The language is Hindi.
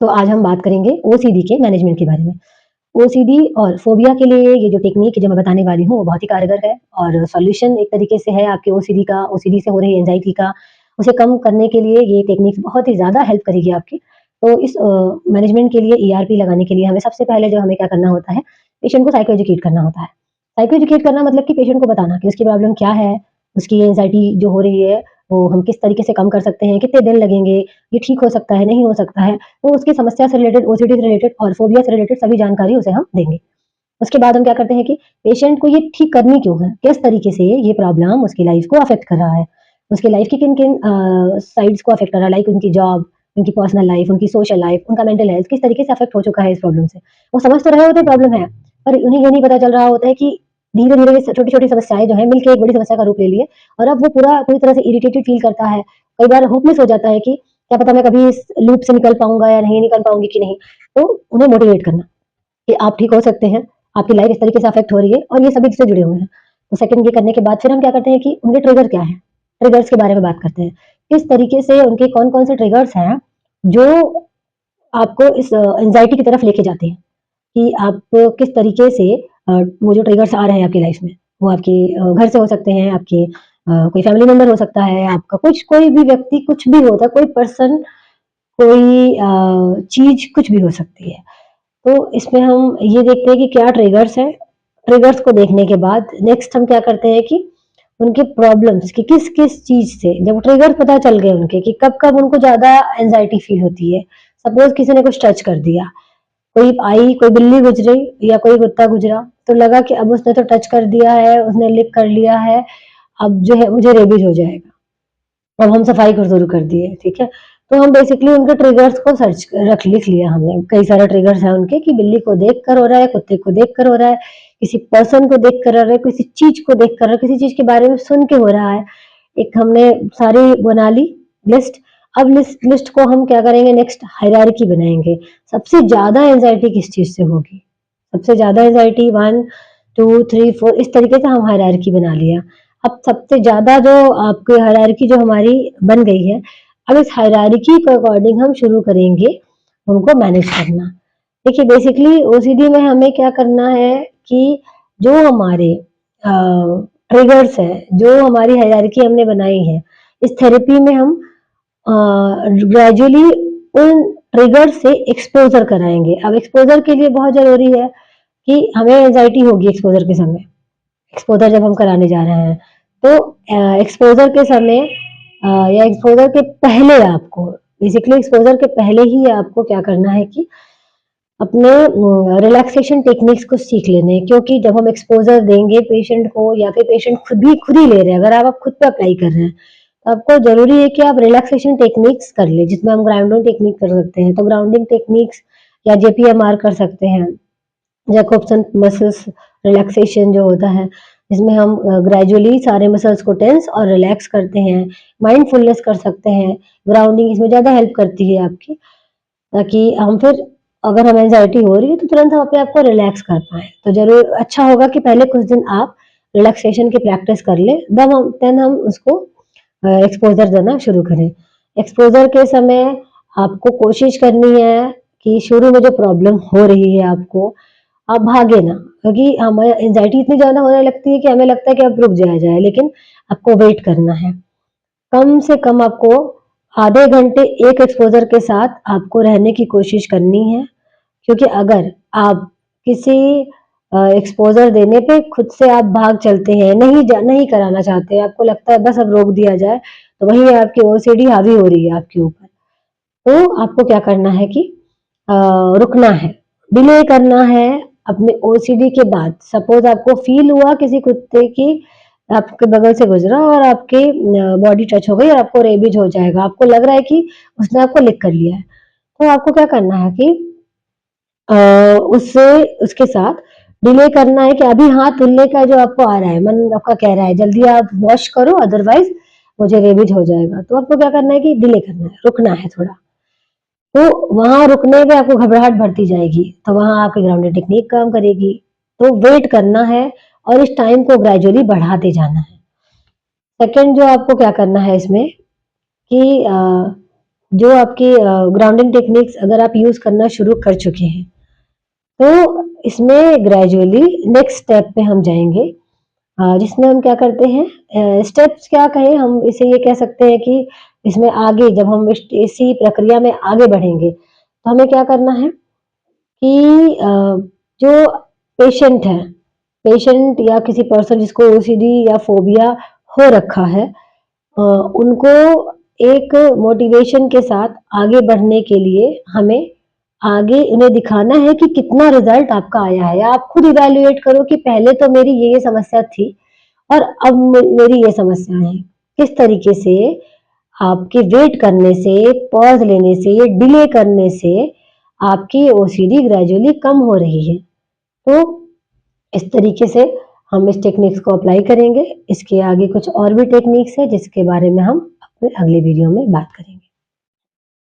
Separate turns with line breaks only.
तो आज हम बात करेंगे ओसीडी के मैनेजमेंट के बारे में। ओसीडी और फोबिया के लिए ये जो टेक्नीक जो मैं बताने वाली हूँ, वो बहुत ही कारगर है और सॉल्यूशन एक तरीके से है आपके ओसीडी का, ओसीडी से हो रही एंग्जायटी का, उसे कम करने के लिए ये टेक्निक बहुत ही ज़्यादा हेल्प करेगी आपकी। तो इस मैनेजमेंट के लिए ईआरपी लगाने के लिए हमें सबसे पहले जो हमें क्या करना होता है, पेशेंट को साइको एजुकेट करना होता है। साइको एजुकेट करना मतलब कि पेशेंट को बताना कि उसकी प्रॉब्लम क्या है, उसकी एंग्जायटी जो हो रही है, वो हम किस तरीके से कम कर सकते हैं, कितने दिन लगेंगे, ये ठीक हो सकता है, नहीं हो सकता है। तो उसकी समस्या से रिलेटेड, ओसीडी से रिलेटेड और फोबिया से रिलेटेड सभी जानकारी उसे हम देंगे। उसके बाद हम क्या करते हैं कि पेशेंट को ये ठीक करनी क्यों है? किस तरीके से ये प्रॉब्लम उसकी लाइफ़ को अफ़ेक्ट कर रहा है? उसकी लाइफ़ की किन-किन साइड्स को अफ़ेक्ट कर रहा है? लाइक उनकी जॉब, उनकी पर्सनल लाइफ़, उनकी सोशल लाइफ़, उनका मेंटल हेल्थ किस तरीके से अफ़ेक्ट हो चुका है इस प्रॉब्लम से। वो समझ तो रहे होते हैं प्रॉब्लम है, पर उन्हें ये नहीं पता चल रहा होता है कि धीरे-धीरे ये छोटी-छोटी समस्याएँ जो हैं मिलके एक बड़ी समस्या का रूप ले लिए और अब वो पूरी तरह से इरिटेटेड फ़ील करता है। कई बार होपलेस हो जाता है कि क्या पता मैं कभी इस लूप से निकल पाऊँगा या नहीं निकल पाऊँगी कि नहीं। तो उन्हें मोटिवेट करना कि आप ठीक हो सकते हैं, आपकी लाइफ़ इस तरीके से अफ़ेक्ट हो रही है और ये सभी इससे जुड़े हुए हैं। तो सेकंड ये करने के बाद फिर हम क्या करते हैं कि उनके ट्रिगर क्या हैं? ट्रिगर्स के बारे में बात करते हैं। किस तरीके से उनके कौन-कौन से ट्रिगर्स हैं, जो आपको इस एंग्ज़ायटी की तरफ लेके जाते हैं? कि आप किस तरीके से वो जो ट्रिगर्स आ रहे हैं आपकी लाइफ में, वो आपके घर से हो सकते हैं, आपके कोई फैमिली मेंबर हो सकता है, आपका कुछ कोई भी व्यक्ति कुछ भी होता है, कोई पर्सन, कोई चीज़ कुछ भी हो सकती है। तो इसमें हम ये देखते हैं कि क्या ट्रिगर्स हैं, ट्रिगर्स को देखने के बाद नेक्स्ट हम क्या करते हैं कि उनके प्रॉब्लम्स कि किस-किस चीज़ से जब ट्रिगर पता चल गए उनके कि कब-कब उनको ज़्यादा एंग्ज़ायटी फ़ील होती है। सपोज़ किसी ने कुछ टच कर दिया, कोई बिल्ली गुज़री या कोई कुत्ता गुज़रा, तो लगा कि अब उसने तो टच कर दिया है, उसने लिक कर लिया है, अब जो है मुझे रेबीज़ हो जाएगा। अब हम सफाई को शुरू कर दिए, ठीक है? तो हम बेसिकली उनके ट्रिगर्स को सर्च रख लिख लिया हमने। कई सारे ट्रिगर्स हैं उनके कि बिल्ली को देखकर हो रहा है, कुत्ते को देखकर हो रहा है, किसी पर्सन को देखकर हो रहा है, किसी चीज़ को देखकर हो रहा है, किसी चीज़ के बारे में सुन के हो रहा है। एक हमने सारी बना ली लिस्ट। अब लिस्ट को हम क्या करेंगे नेक्स्ट हायरार्की बनाएँगे। सबसे ज़्यादा एंग्ज़ायटी किस चीज़ से होगी? सबसे ज़्यादा एंग्ज़ायटी 1, 2, 3, 4 इस तरीके से हम हायरार्की बना लिया। अब सबसे ज़्यादा जो आपकी हायरार्की जो हमारी बन गई है, अब इस हायरार्की के अकॉर्डिंग हम शुरू करेंगे उनको मैनेज करना। देखिए बेसिकली ओसीडी में हमें क्या करना है कि जो हमारे अ, ट्रिगर्स हैं, जो हमारी हायरार्की हमने बनाई है, इस थेरेपी में हम ग्रेजुअली उन ट्रिगर से एक्सपोज़र कराएँगे। अब एक्सपोज़र के लिए बहुत ज़रूरी है कि हमें एंग्ज़ायटी होगी एक्सपोज़र के समय। एक्सपोज़र जब हम कराने जा रहे हैं, तो एक्सपोज़र के समय या एक्सपोज़र के पहले आपको बेसिकली एक्सपोज़र के पहले ही आपको क्या करना है कि अपने रिलैक्सेशन टेक्निक्स को सीख लेने हैं क्योंकि जब हम एक्सपोज़र देंगे पेशेंट को या फिर पेशेंट खुद ही ले रहे हैं, अगर आप खुद पे अप्लाई कर रहे हैं, तो आपको ज़रूरी है कि आप रिलैक्सेशन टेक्निक्स कर लें, जिसमें हम ग्राउंडिंग टेक्निक कर सकते हैं। तो ग्राउंडिंग टेक्निक्स या जेपीएमआर कर सकते हैं। जैकोब्सन मसल्स रिलैक्सेशन जो होता है, जिसमें हम ग्रेजुअली सारे मसल्स को टेंस और रिलैक्स करते हैं। माइंडफुलनेस कर सकते हैं, ग्राउंडिंग इसमें ज़्यादा हेल्प करती है आपकी, ताकि हम फिर अगर हमें एंग्ज़ायटी हो रही है तो तुरंत हम अपने आप को रिलैक्स कर पाएँ। तो ज़रूर अच्छा होगा कि पहले कुछ दिन आप रिलैक्सेशन की प्रैक्टिस कर लें, देन हम उसको एक्सपोज़र देना शुरू करें। एक्सपोज़र के समय आपको कोशिश करनी है कि शुरू में जो प्रॉब्लम हो रही है आपको, आप भागे ना क्योंकि हमें एंग्ज़ायटी इतनी ज़्यादा होने लगती है कि हमें लगता है कि अब रुक जाया जाए, लेकिन आपको वेट करना है। कम से कम आपको आधे घंटे एक एक्सपोज़र के साथ आपको रहने की कोशिश करनी है, क्योंकि अगर आप किसी एक्सपोज़र देने पे खुद से आप भाग चलते हैं, नहीं कराना चाहते, आपको लगता है बस अब रोक दिया जाए, तो वहीं आपकी ओसीडी हावी हो रही है आपके ऊपर। तो आपको क्या करना है कि अ, रुकना है, डिले करना है अपने ओसीडी के बाद। सपोज़ आपको फ़ील हुआ किसी कुत्ते की आपके बगल से गुज़रा और आपकी बॉडी टच हो गई और आपको रेबीज़ हो जाएगा। आपको लग रहा है कि उसने आपको लिक कर लिया है। तो आपको क्या करना है कि अ, उससे उसके साथ डिले करना है कि अभी हाँ, तुलने का जो आपको आ रहा है, मन आपका कह रहा है, जल्दी आप वॉश करो अदरवाइज़ मुझे रेबीज़ हो जाएगा। तो आपको क्या करना है कि डिले करना है, रुकना है थोड़ा। तो वहाँ रुकने पे आपको घबराहट बढ़ती जाएगी, तो वहाँ आपकी ग्राउंडिंग टेक्निक काम करेगी। तो वेट करना है और इस टाइम को ग्रेजुअली बढ़ाते जाना है। सेकंड जो आपको क्या करना है इसमें कि जो आपकी ग्राउंडिंग टेक्निक्स अगर आप यूज़ करना शुरू कर चुके हैं, तो इसमें ग्रेजुअली नेक्स्ट स्टेप पे हम जाएँगे, जिसमें हम क्या करते हैं, स्टेप्स क्या कहें, हम इसे ये कह सकते हैं कि इसमें आगे जब हम इसी प्रक्रिया में आगे बढ़ेंगे, तो हमें क्या करना है कि जो पेशेंट है, पेशेंट या किसी पर्सन जिसको ओसीडी या फोबिया हो रखा है, उनको एक मोटिवेशन के साथ आगे बढ़ने के लिए हमें आगे उन्हें दिखाना है कि कितना रिजल्ट आपका आया है। आप खुद इवैल्यूएट करो कि पहले तो मेरी ये समस्या थी और अब मेरी ये समस्या है। किस तरीके से आपके वेट करने से, पॉज़ लेने से, डिले करने से आपकी ओसीडी ग्रेजुअली कम हो रही है। तो इस तरीके से हम इस टेक्निक्स को अप्लाई करेंगे। इसके आगे कुछ और भी टेक्निक्स है जिसके बारे में हम अपने अगले वीडियो में बात करेंगे।